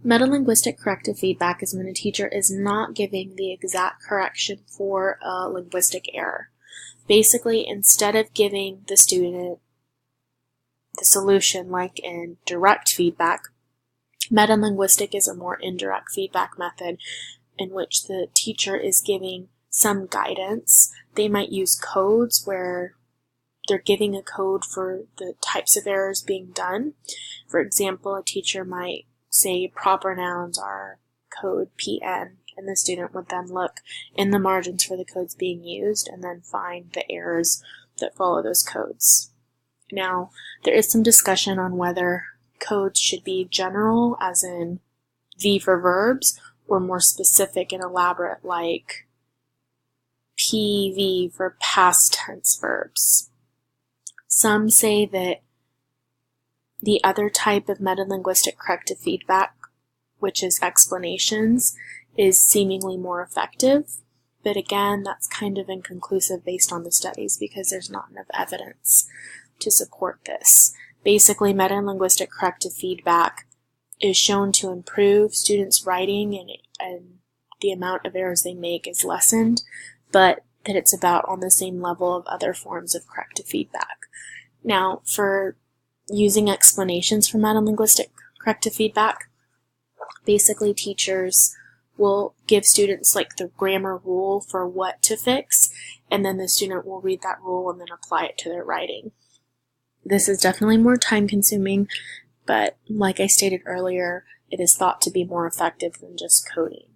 Metalinguistic corrective feedback is when a teacher is not giving the exact correction for a linguistic error. Basically, instead of giving the student the solution like in direct feedback, metalinguistic is a more indirect feedback method in which the teacher is giving some guidance. They might use codes where they're giving a code for the types of errors being done. For example, a teacher might say proper nouns are code PN, and the student would then look in the margins for the codes being used and then find the errors that follow those codes. Now, there is some discussion on whether codes should be general, as in V for verbs, or more specific and elaborate, like PV for past tense verbs. Some say that the other type of metalinguistic corrective feedback, which is explanations, is seemingly more effective. But again, that's kind of inconclusive based on the studies because there's not enough evidence to support this. Basically, metalinguistic corrective feedback is shown to improve students' writing and the amount of errors they make is lessened, but that it's about on the same level of other forms of corrective feedback. Now, for using explanations for metalinguistic corrective feedback, basically teachers will give students like the grammar rule for what to fix, and then the student will read that rule and then apply it to their writing. This is definitely more time consuming, but like I stated earlier, it is thought to be more effective than just coding.